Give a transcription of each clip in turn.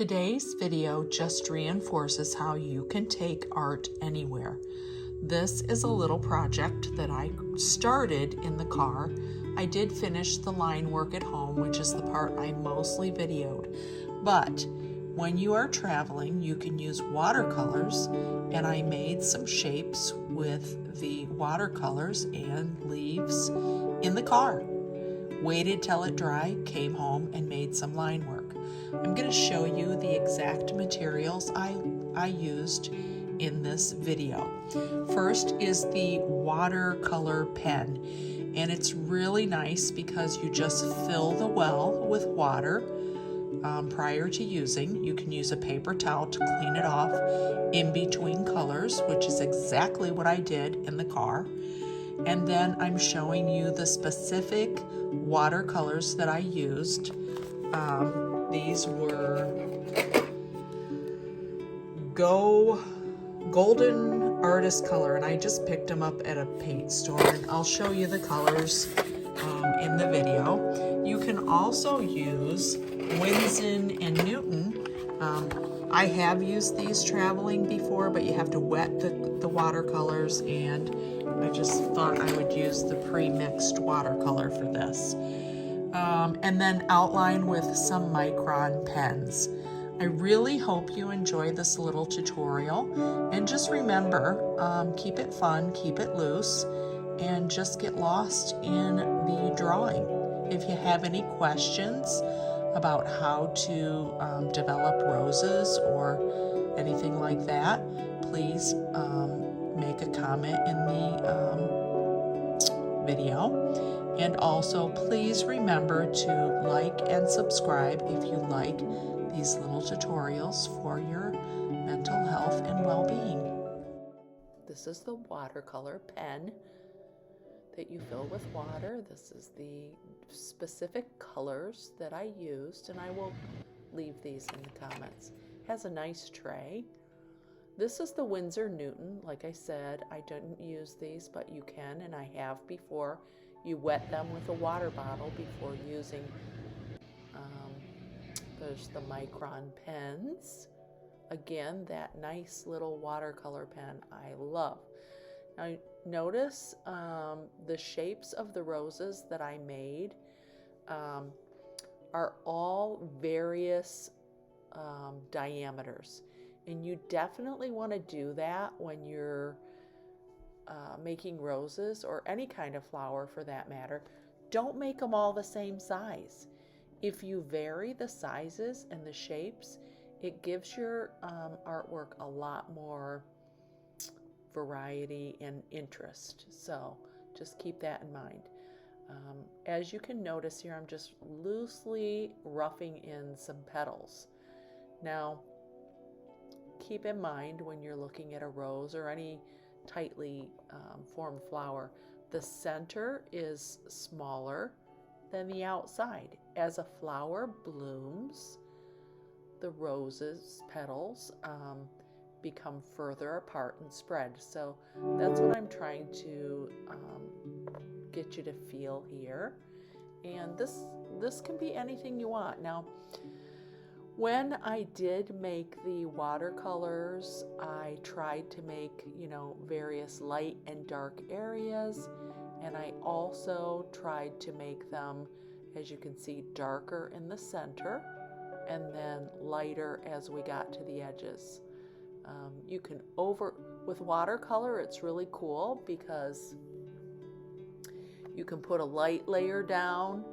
Today's video just reinforces how you can take art anywhere. This is a little project that I started in the car. I did finish the line work at home, which is the part I mostly videoed. But when you are traveling, you can use watercolors, and I made some shapes with the watercolors and leaves in the car. Waited till it dried, came home, and made some line work. I'm going to show you the exact materials I used in this video. First is the watercolor pen, and it's really nice because you just fill the well with water prior to using. You can use a paper towel to clean it off in between colors, which is exactly what I did in the car. And then I'm showing you the specific watercolors that I used. These were Golden Artist Color, and I just picked them up at a paint store, and I'll show you the colors in the video. You can also use Winsor & Newton. I have used these traveling before, but you have to wet the watercolors, and I just thought I would use the pre-mixed watercolor for this. And then outline with some micron pens. I really hope you enjoy this little tutorial, and just remember, keep it fun, keep it loose, and just get lost in the drawing. If you have any questions about how to develop roses or anything like that, please make a comment in the video. And also, please remember to like and subscribe if you like these little tutorials for your mental health and well-being. This is the watercolor pen that you fill with water. This is the specific colors that I used, and I will leave these in the comments. It has a nice tray. This is the Winsor Newton. Like I said, I didn't use these, but you can, and I have before. You wet them with a water bottle before using. There's the micron pens. Again, that nice little watercolor pen I love. Now notice the shapes of the roses that I made are all various diameters. And you definitely want to do that when you're making roses, or any kind of flower for that matter. Don't make them all the same size. If you vary the sizes and the shapes, it gives your artwork a lot more variety and interest. So just keep that in mind. As you can notice here, I'm just loosely roughing in some petals. Now, keep in mind when you're looking at a rose or any tightly formed flower, the center is smaller than the outside. As a flower blooms, the rose's petals become further apart and spread. So that's what I'm trying to get you to feel here. And this can be anything you want. Now, when I did make the watercolors, I tried to make, various light and dark areas, and I also tried to make them, as you can see, darker in the center and then lighter as we got to the edges. With watercolor, it's really cool because you can put a light layer down,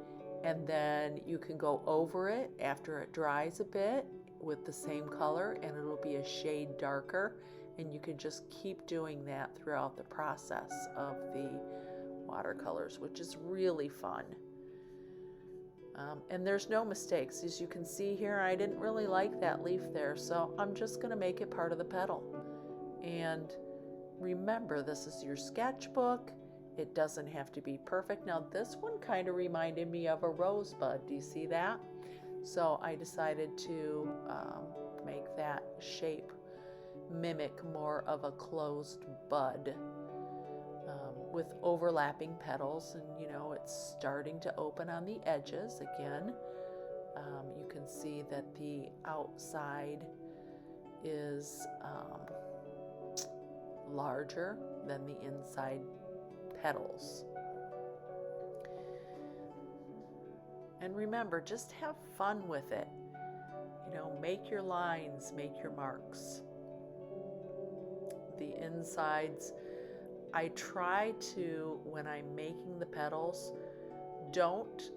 and then you can go over it after it dries a bit with the same color, and it'll be a shade darker, and you can just keep doing that throughout the process of the watercolors, which is really fun. And there's no mistakes. As you can see here, I didn't really like that leaf there, so I'm just going to make it part of the petal. And remember, this is your sketchbook. It doesn't have to be perfect. Now, this one kind of reminded me of a rosebud. Do you see that? So I decided to make that shape mimic more of a closed bud with overlapping petals. And, it's starting to open on the edges again. You can see that the outside is larger than the inside petals. And remember, just have fun with it. You know, make your lines, make your marks. The insides, I try to, when I'm making the petals, don't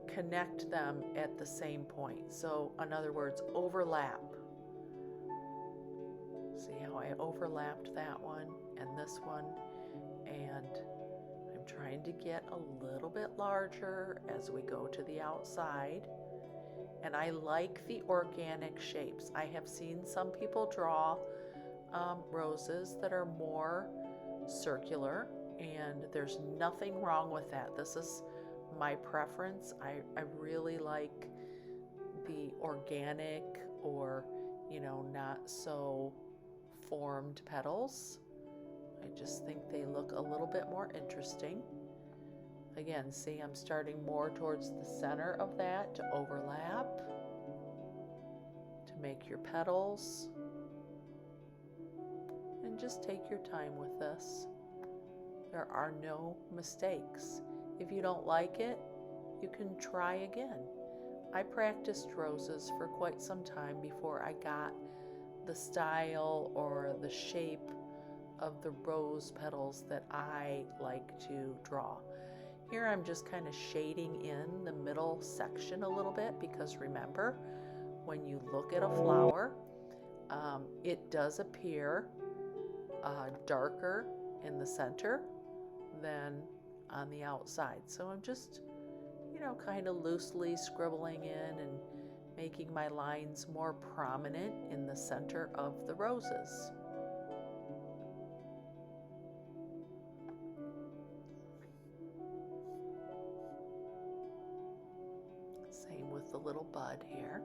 connect them at the same point. So, in other words, overlap. See how I overlapped that one and this one? And I'm trying to get a little bit larger as we go to the outside. And I like the organic shapes. I have seen some people draw roses that are more circular, and there's nothing wrong with that. This is my preference. I really like the organic or, you know, not so formed petals. I just think they look a little bit more interesting. Again, see, I'm starting more towards the center of that to overlap, to make your petals. And just take your time with this. There are no mistakes. If you don't like it, you can try again. I practiced roses for quite some time before I got the style or the shape of the rose petals that I like to draw. Here I'm just kind of shading in the middle section a little bit, because remember, when you look at a flower, it does appear darker in the center than on the outside. So I'm just, you know, kind of loosely scribbling in and making my lines more prominent in the center of the roses. Same with the little bud here.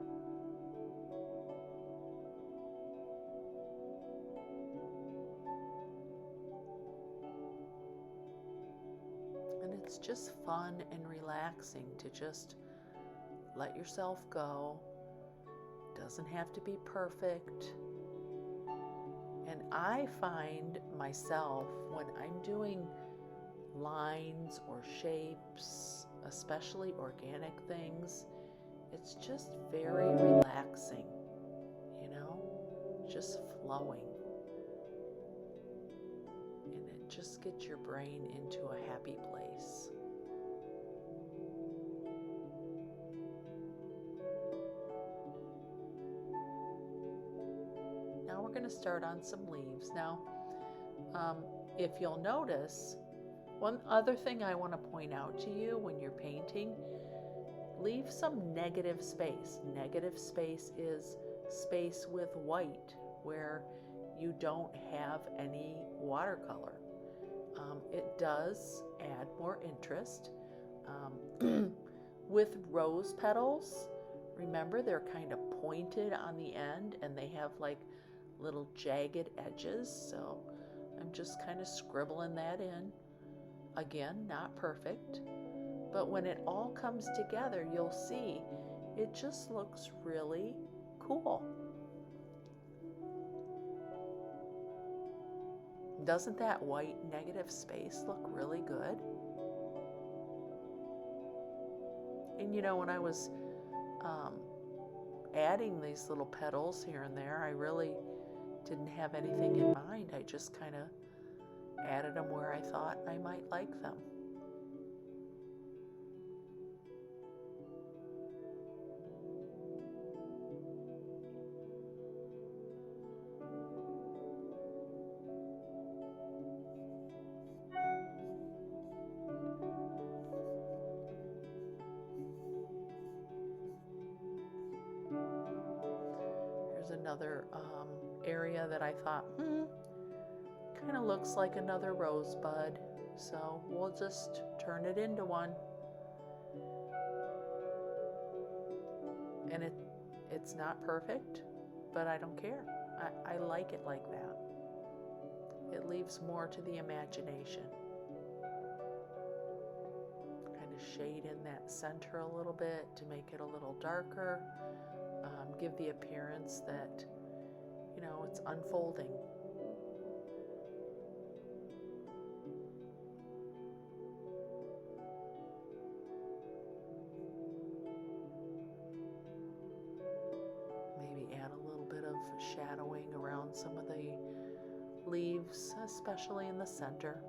And it's just fun and relaxing to just let yourself go. It doesn't have to be perfect. And I find myself, when I'm doing lines or shapes, especially organic things, it's just very relaxing, you know, just flowing. And it just gets your brain into a happy place. Now we're going to start on some leaves. Now, if you'll notice, one other thing I want to point out to you when you're painting, leave some negative space. Negative space is space with white where you don't have any watercolor. It does add more interest. With rose petals, remember they're kind of pointed on the end and they have like little jagged edges. So I'm just kind of scribbling that in. Again, not perfect, but when it all comes together, you'll see it just looks really cool. Doesn't that white negative space look really good? And you know, when I was adding these little petals here and there, I really didn't have anything in mind. I just kind of added them where I thought I might like them. Here's another area that I thought, kind of looks like another rosebud, so we'll just turn it into one. And it's not perfect, but I don't care. I like it like that. It leaves more to the imagination. Kind to shade in that center a little bit to make it a little darker, give the appearance that, you know, it's unfolding. Maybe add a little bit of shadowing around some of the leaves, especially in the center.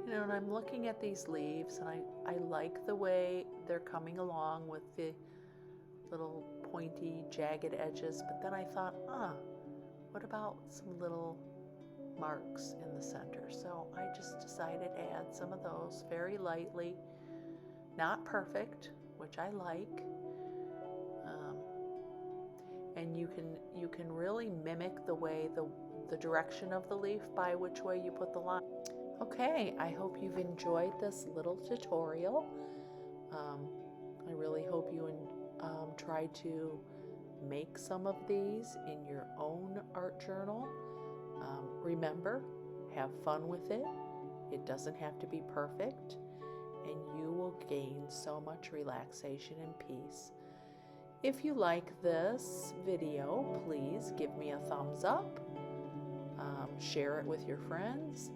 You know, and I'm looking at these leaves, and I like the way they're coming along with the little pointy, jagged edges, but then I thought, what about some little marks in the center? So I just decided to add some of those very lightly. Not perfect, which I like. And you can really mimic the way the direction of the leaf by which way you put the line. Okay, I hope you've enjoyed this little tutorial. I really hope you try to make some of these in your own art journal. Remember, have fun with it. It doesn't have to be perfect, and you will gain so much relaxation and peace. If you like this video, please give me a thumbs up, share it with your friends,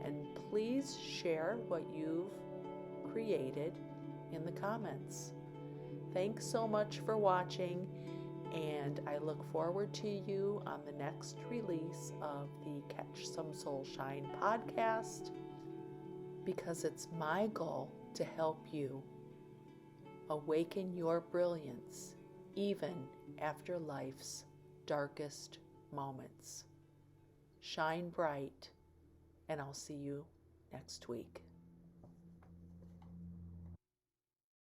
and please share what you've created in the comments. Thanks so much for watching, and I look forward to you on the next release of the Catch Some Soul Shine podcast, because it's my goal to help you awaken your brilliance even after life's darkest moments. Shine bright, and I'll see you next week.